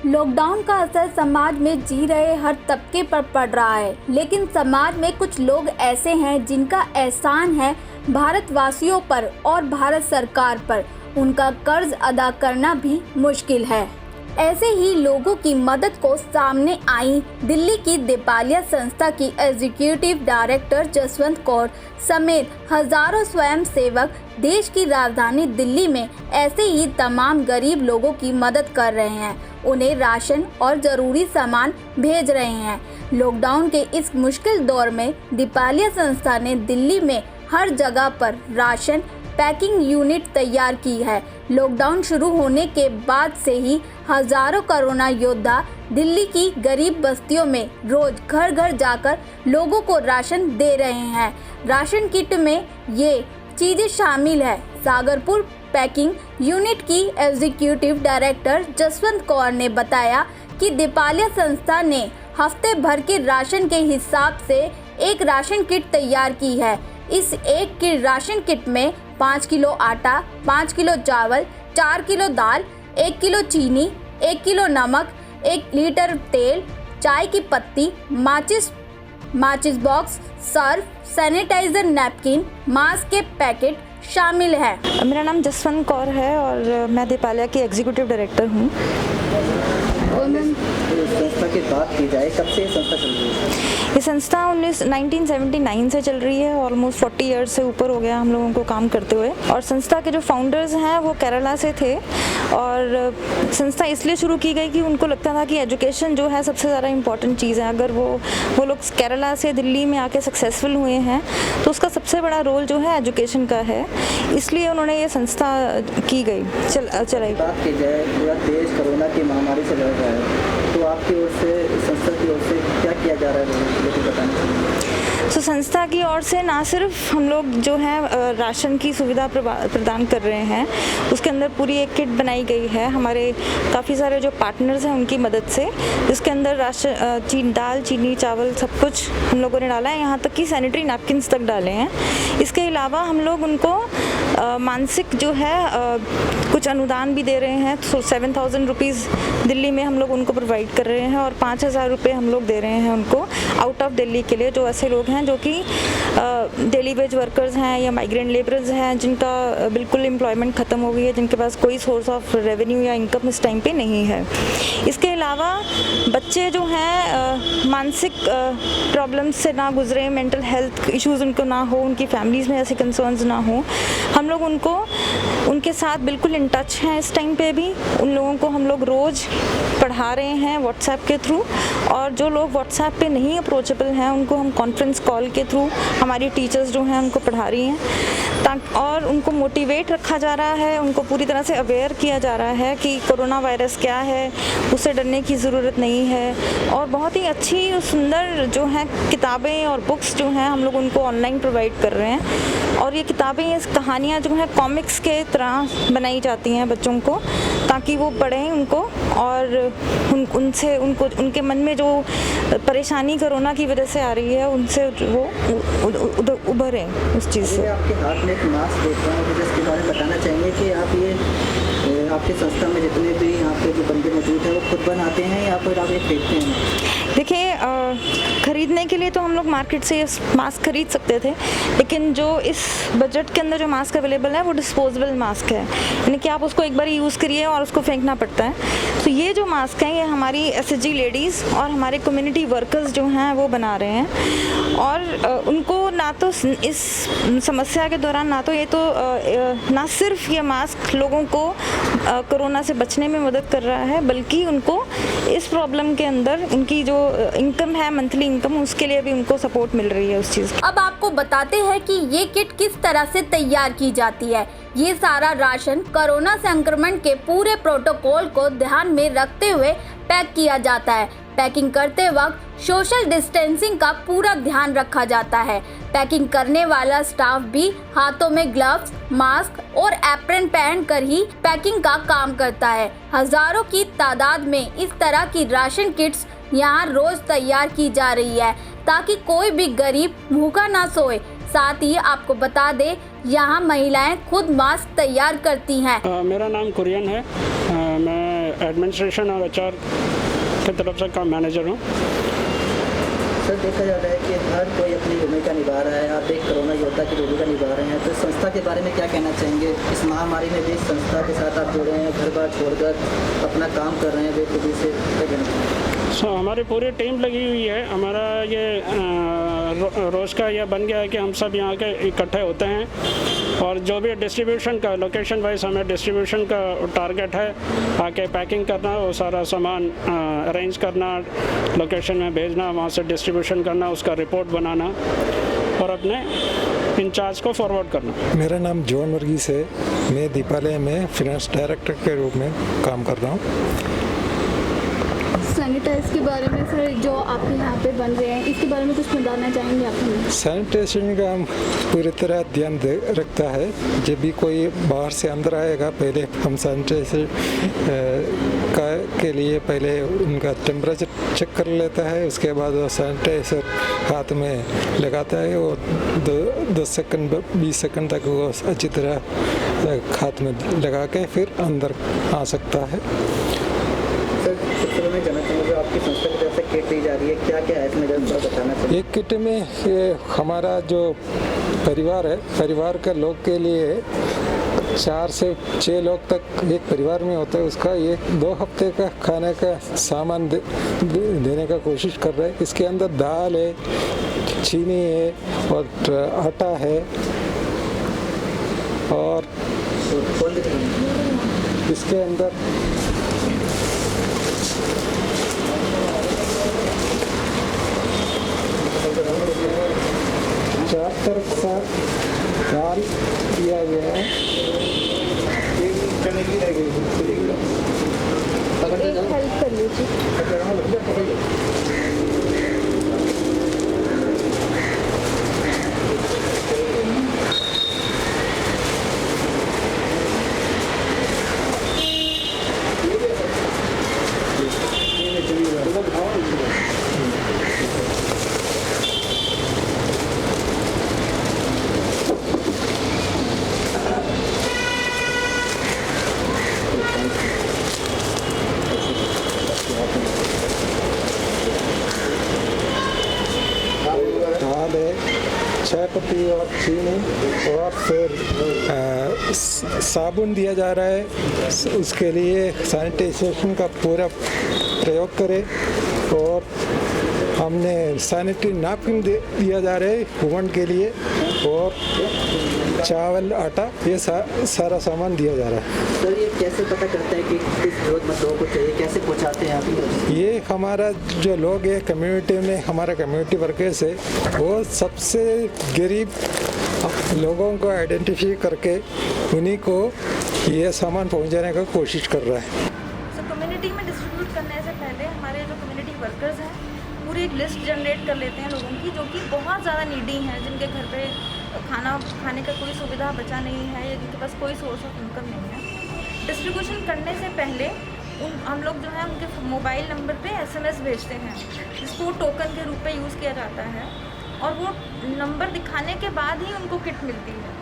Lockdown का असर समाज में जी रहे हर तबके पर पड़ रहा है, लेकिन समाज में कुछ लोग ऐसे हैं जिनका एहसान है भारतवासियों पर और भारत सरकार पर। उनका कर्ज अदा करना भी मुश्किल है। ऐसे ही लोगों की मदद को सामने आई दिल्ली की दीपालिया संस्था की एग्जीक्यूटिव डायरेक्टर जसवंत कौर समेत हजारों स्वयंसेवक देश की राजधानी दिल्ली में ऐसे ही तमाम गरीब लोगों की मदद कर रहे हैं। उन्हें राशन और ज़रूरी सामान भेज रहे हैं। लॉकडाउन के इस मुश्किल दौर में दीपालिया संस्था ने दिल्ली में हर जगह पर राशन पैकिंग यूनिट तैयार की है। लॉकडाउन शुरू होने के बाद से ही हजारों कोरोना योद्धा दिल्ली की गरीब बस्तियों में रोज घर घर जाकर लोगों को राशन दे रहे हैं। राशन किट में ये चीज़ें शामिल है। सागरपुर पैकिंग यूनिट की एग्जीक्यूटिव डायरेक्टर जसवंत कौर ने बताया कि दीपालिया संस्था ने हफ्ते भर के राशन के हिसाब से एक राशन किट तैयार की है। इस एक की राशन किट में 5 किलो आटा, 5 किलो चावल, 4 किलो दाल, 1 किलो चीनी, 1 किलो नमक, 1 लीटर तेल, चाय की पत्ती, माचिस box, surf, sanitizer, napkin, mask के पैकेट शामिल है। मेरा नाम जसवंत कौर है और मैं दीपालिया की एग्जीक्यूटिव डायरेक्टर हूँ। संस्था की बात की जाए, कब से ये संस्था चल रही है? ये संस्था 1979 से चल रही है। ऑलमोस्ट 40 ईयर्स से ऊपर हो गया हम लोगों को काम करते हुए। और संस्था के जो फाउंडर्स हैं वो केरला से थे और संस्था इसलिए शुरू की गई कि उनको लगता था कि एजुकेशन जो है सबसे ज़्यादा इम्पॉर्टेंट चीज़ है। अगर वो लोग केरला से दिल्ली में आके सक्सेसफुल हुए हैं तो उसका सबसे बड़ा रोल जो है एजुकेशन का है, इसलिए उन्होंने ये संस्था की गई चलाई। बात की जाए, पूरा देश कोरोना की महामारी से लड़ रहा है, तो आपकी ओर से, संस्था की ओर से क्या किया जा रहा है, लोगों को बताना चाहिए। तो संस्था की ओर से ना सिर्फ हम लोग जो है राशन की सुविधा प्रदान कर रहे हैं, उसके अंदर पूरी एक किट बनाई गई है हमारे काफ़ी सारे जो पार्टनर्स हैं उनकी मदद से, जिसके अंदर राशन, दाल, चीनी, चावल सब कुछ हम लोगों ने डाला है। यहाँ तक कि सैनिटरी नैपकिन्स तक डाले हैं। इसके अलावा हम लोग उनको मानसिक जो है कुछ अनुदान भी दे रहे हैं। तो 7,000 रुपीज़ दिल्ली में हम लोग उनको प्रोवाइड कर रहे हैं और 5,000 रुपये हम लोग दे रहे हैं उनको आउट ऑफ दिल्ली के लिए, जो ऐसे लोग हैं जो कि डेली वेज वर्कर्स हैं या माइग्रेंट लेबरर्स हैं, जिनका बिल्कुल एम्प्लॉयमेंट ख़त्म हो गई है, जिनके पास कोई सोर्स ऑफ रेवेन्यू या इनकम इस टाइम पे नहीं है। इसके अलावा बच्चे जो हैं मानसिक प्रॉब्लम्स से ना गुजरे, मेंटल हेल्थ इश्यूज़ उनको ना हो, उनकी फैमिलीज़ में ऐसे कंसर्न्स ना हो, हम लोग उनके साथ बिल्कुल इन टच हैं। इस टाइम पे भी उन लोगों को हम लोग रोज़ पढ़ा रहे हैं व्हाट्सएप के थ्रू, और जो लोग व्हाट्सएप पे नहीं अप्रोचेबल हैं उनको हम कॉन्फ्रेंस कॉल के थ्रू हमारी टीचर्स जो हैं उनको पढ़ा रही हैं, और उनको मोटिवेट रखा जा रहा है, उनको पूरी तरह से अवेयर किया जा रहा है कि कोरोना वायरस क्या है, उससे डरने की ज़रूरत नहीं है। और बहुत ही अच्छी और सुंदर जो हैं किताबें और बुक्स जो हैं हम लोग उनको ऑनलाइन प्रोवाइड कर रहे हैं। और ये किताबें, ये कहानियाँ जो हैं कॉमिक्स के तरह बनाई जाती हैं बच्चों को, ताकि वो पढ़ें उनको और उनके मन में जो परेशानी कोरोना की वजह से आ रही है उनसे वो उभरें उस चीज़ से। आपके हाथ में एक मास्क देख रहा हूँ, जिसके बारे में बताना चाहेंगे कि आप ये आपके संस्था में जितने भी यहाँ पे जो बंदे मौजूद हैं वो खुद बनाते हैं या फिर आप ये खरीदते हैं? देखिए, ख़रीदने के लिए तो हम लोग मार्केट से मास्क खरीद सकते थे, लेकिन जो इस बजट के अंदर जो मास्क अवेलेबल है वो डिस्पोजेबल मास्क है, यानी कि आप उसको एक बार यूज़ करिए और उसको फेंकना पड़ता है। तो ये जो मास्क हैं ये हमारी SHG लेडीज़ और हमारे कम्युनिटी वर्कर्स जो हैं वो बना रहे हैं। और उनको ना तो इस समस्या के दौरान ना सिर्फ ये मास्क लोगों को कोरोना से बचने में मदद कर रहा है, बल्कि उनको इस प्रॉब्लम के अंदर उनकी जो इनकम है, मंथली इनकम, उसके लिए भी उनको सपोर्ट मिल रही है उस चीज़ की। अब आपको बताते हैं कि ये किट किस तरह से तैयार की जाती है। ये सारा राशन कोरोना संक्रमण के पूरे प्रोटोकॉल को ध्यान में रखते हुए पैक किया जाता है। पैकिंग करते वक्त सोशल डिस्टेंसिंग का पूरा ध्यान रखा जाता है। पैकिंग करने वाला स्टाफ भी हाथों में ग्लव्स, मास्क और एप्रन पहनकर ही पैकिंग का काम करता है। हजारों की तादाद में इस तरह की राशन किट्स यहाँ रोज तैयार की जा रही है, ताकि कोई भी गरीब भूखा ना सोए। साथ ही आपको बता दें, यहाँ महिलाएं खुद मास्क तैयार करती हैं। मेरा नाम कुरियन है। मैं एडमिनिस्ट्रेशन और HR की तरफ से काम मैनेजर हूँ। सर, देखा जाता है कि हर कोई अपनी भूमिका निभा रहा है। आप एक कोरोना योद्धा की भूमिका निभा रहे हैं, तो संस्था के बारे में क्या कहना चाहेंगे? इस महामारी में भी इस संस्था के साथ आप जुड़े हैं, घर बार छोड़कर अपना काम कर रहे हैं बेखुदी से, क्या कहना चाहेंगे? हमारी पूरी टीम लगी हुई है। हमारा ये रोज़ का यह बन गया है कि हम सब यहाँ के इकट्ठे होते हैं और जो भी डिस्ट्रीब्यूशन का लोकेशन वाइज हमें डिस्ट्रीब्यूशन का टारगेट है, आके पैकिंग करना, वो सारा सामान अरेंज करना, लोकेशन में भेजना, वहाँ से डिस्ट्रीब्यूशन करना, उसका रिपोर्ट बनाना और अपने इंचार्ज को फॉरवर्ड करना। मेरा नाम जॉन वर्गीस है। मैं दीपालय में फिनेंस डायरेक्टर के रूप में काम कर रहा हूँ। सैनिटाइज के बारे में सर, जो आपके यहाँ पे बन रहे हैं, इसके बारे में कुछ बताना चाहेंगे आप हमें? सैनिटेशन का हम पूरी तरह ध्यान रखता है। जब भी कोई बाहर से अंदर आएगा, पहले हम सैनिटाइजर के लिए पहले उनका टेम्परेचर चेक कर लेता है। उसके बाद वो सैनिटाइजर हाथ में लगाता है और 10 सेकंड 20 सेकंड तक वो अच्छी तरह हाथ में लगा के फिर अंदर आ सकता है। मैं जानना चाहूँगा, आपकी संस्था की तरफ से किट दी जा रही है, क्या क्या है इसमें जरा बताना चाहिए? एक किट में हमारा जो परिवार है, परिवार के लोग के लिए 4 से 6 लोग तक एक परिवार में होता है, उसका 1-2 हफ्ते का खाने का सामान देने का कोशिश कर रहे हैं। इसके अंदर दाल है, चीनी है और आटा है और इसके अंदर चार तरफ से दाल दिया गया है। एक चने की रह गई, हेल्प कर लीजिए। चाय पत्ती और चीनी और फिर साबुन दिया जा रहा है। उसके लिए सैनिटाइजेशन का पूरा प्रयोग करें और हमने सैनिटरी नैपकिन दिया जा रहा है वुमन के लिए और चावल, आटा, ये सारा सामान दिया जा रहा है। सर, ये कैसे पता करते हैं कि किस जरूरतमंद लोगों को चाहिए, कैसे पहुंचाते हैं आप? ये हमारा जो लोग हैं कम्युनिटी में, हमारा कम्युनिटी वर्कर्स है, वो सबसे गरीब लोगों को आइडेंटिफाई करके उन्हीं को ये सामान पहुंचाने का कोशिश कर रहा है। कम्युनिटी में डिस्ट्रीब्यूट करने से पहले हमारे जो कम्युनिटी वर्कर्स हैं पूरी एक लिस्ट जनरेट कर लेते हैं लोगों की, जो कि बहुत ज़्यादा नीडी हैं, जिनके घर पे खाने का कोई सुविधा बचा नहीं है या जिनके पास कोई सोर्स ऑफ इनकम नहीं है। डिस्ट्रीब्यूशन करने से पहले हम लोग जो है उनके मोबाइल नंबर पे SMS भेजते हैं, जिसको टोकन के रूप में यूज़ किया जाता है, और वो नंबर दिखाने के बाद ही उनको किट मिलती है।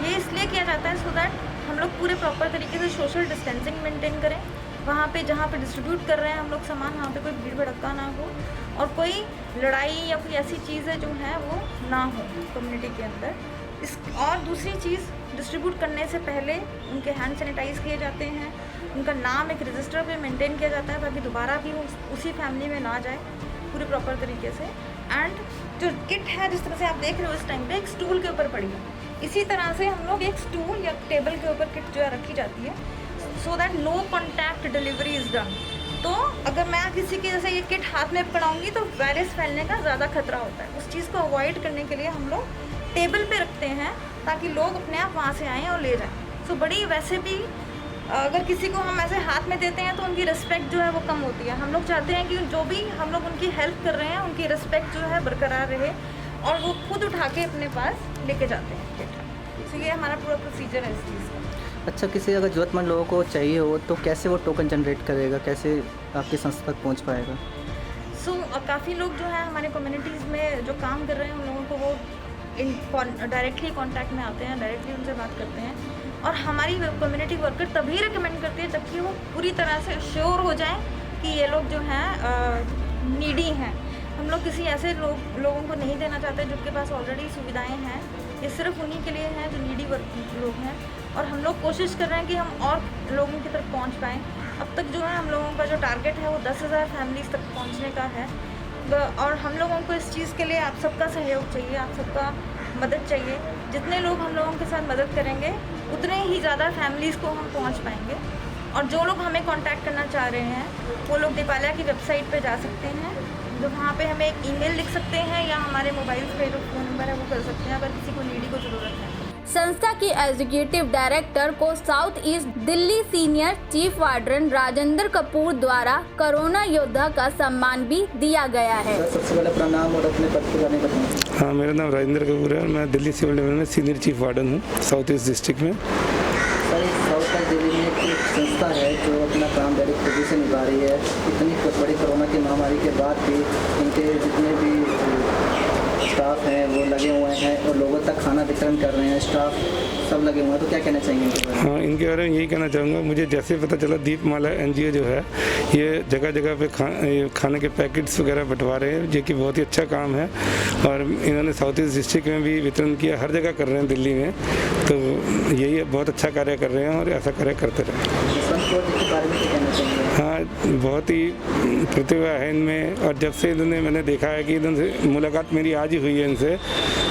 ये इसलिए किया जाता है सो दैट हम लोग पूरे प्रॉपर तरीके से सोशल डिस्टेंसिंग मेंटेन करें। वहाँ पे जहाँ पे डिस्ट्रीब्यूट कर रहे हैं हम लोग सामान, वहाँ पे कोई भीड़ भड़क्का ना हो और कोई लड़ाई या कोई ऐसी चीज़ें जो हैं वो ना हो कम्युनिटी के अंदर। और दूसरी चीज़, डिस्ट्रीब्यूट करने से पहले उनके हैंड सैनिटाइज़ किए जाते हैं, उनका नाम एक रजिस्टर पे मेंटेन किया जाता है ताकि दोबारा भी वो उसी फैमिली में ना जाए पूरे प्रॉपर तरीके से। एंड जो किट है, जिस तरह से आप देख रहे हो इस टाइम पे एक स्टूल के ऊपर पड़ी है, इसी तरह से हम लोग एक स्टूल या टेबल के ऊपर किट जो है रखी जाती है, so that no contact delivery is done. तो अगर मैं किसी की जैसे ये किट हाथ में पकड़ाऊंगी तो वायरस फैलने का ज़्यादा खतरा होता है। उस चीज़ को अवॉइड करने के लिए हम लोग टेबल पे रखते हैं ताकि लोग अपने आप वहाँ से आएँ और ले जाएँ। सो बड़ी वैसे भी अगर किसी को हम ऐसे हाथ में देते हैं तो उनकी रिस्पेक्ट जो है वो कम होती है। हम लोग चाहते हैं कि जो भी हम लोग उनकी हेल्प कर रहे हैं उनकी रिस्पेक्ट जो है बरकरार रहे और वो खुद उठा के अपने पास लेके जाते हैं किट। तो ये हमारा पूरा प्रोसीजर है इस चीज़ का। अच्छा, किसी अगर ज़रूरतमंद लोगों को चाहिए हो तो कैसे वो टोकन जनरेट करेगा, कैसे आपकी संस्था तक पहुंच पाएगा? काफ़ी लोग जो है हमारे कम्युनिटीज़ में जो काम कर रहे हैं उन लोगों को वो डायरेक्टली कांटेक्ट में आते हैं, डायरेक्टली उनसे बात करते हैं और हमारी कम्युनिटी वर्कर तभी रिकमेंड करती है जबकि वो पूरी तरह से श्योर हो जाए कि ये लोग जो हैं नीडी हैं। हम लोग किसी ऐसे लोगों को नहीं देना चाहते जिनके पास ऑलरेडी सुविधाएं हैं। ये सिर्फ उन्हीं के लिए हैं जो नीडी लोग हैं, और हम लोग कोशिश कर रहे हैं कि हम और लोगों की तरफ पहुंच पाएँ। अब तक जो है हम लोगों का जो टारगेट है वो 10,000 फैमिलीज़ तक पहुंचने का है, और हम लोगों को इस चीज़ के लिए आप सबका सहयोग चाहिए, आप सबका मदद चाहिए। जितने लोग हम लोगों के साथ मदद करेंगे उतने ही ज़्यादा फैमिलीज़ को हम पहुंच पाएंगे। और जो लोग हमें कांटेक्ट करना चाह रहे हैं वो लोग दीपालिया की वेबसाइट पे जा सकते हैं, जो वहाँ पे हमें एक ईमेल लिख सकते हैं या हमारे मोबाइल पे जो फ़ोन नंबर है वो कर सकते हैं अगर किसी को नीडी को ज़रूरत है। संस्था की एग्जीक्यूटिव डायरेक्टर को south east Delhi senior chief warden Rajendra Kapoor द्वारा कोरोना योद्धा का सम्मान भी दिया गया है। सबसे पहले अपना नाम और अपने पद के बारे में बताएं। हाँ, मेरा नाम राजेंद्र कपूर है और मैं दिल्ली सिविल डिवीजन में सीनियर चीफ वार्डन हूँ साउथ ईस्ट डिस्ट्रिक्ट में। सर, इस साउथ ईस्ट दिल्ली में एक संस्था है जो अपना काम बड़ी खुशी से निभा रही है। इतनी बड़ी कोरोना की महामारी के बाद भी इनके जितने भी स्टाफ हैं वो लगे हुए हैं और लोगों तक खाना वितरण कर रहे हैं, स्टाफ सब लगे हुए हैं, तो क्या कहना चाहेंगे इनके बारे में? हाँ, इनके बारे में यही कहना चाहूँगा। मुझे जैसे पता चला दीपमाला NGO जो है ये जगह जगह पे खाने के पैकेट्स वगैरह बंटवा रहे हैं, जो कि बहुत ही अच्छा काम है। और इन्होंने साउथ ईस्ट डिस्ट्रिक्ट में भी वितरण किया, हर जगह कर रहे हैं दिल्ली में, तो यही बहुत अच्छा कार्य कर रहे हैं और ऐसा कार्य करते रहें। हाँ, बहुत ही प्रतिभा है इनमें, और जब से मैंने देखा है कि इनसे मुलाकात मेरी आज ही हुई है इनसे,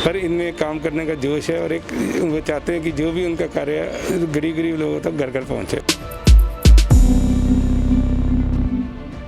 पर इनमें काम करने का जोश है और एक वो चाहते हैं कि जो भी उनका कार्य गरीब लोगों तक घर घर पहुँचे।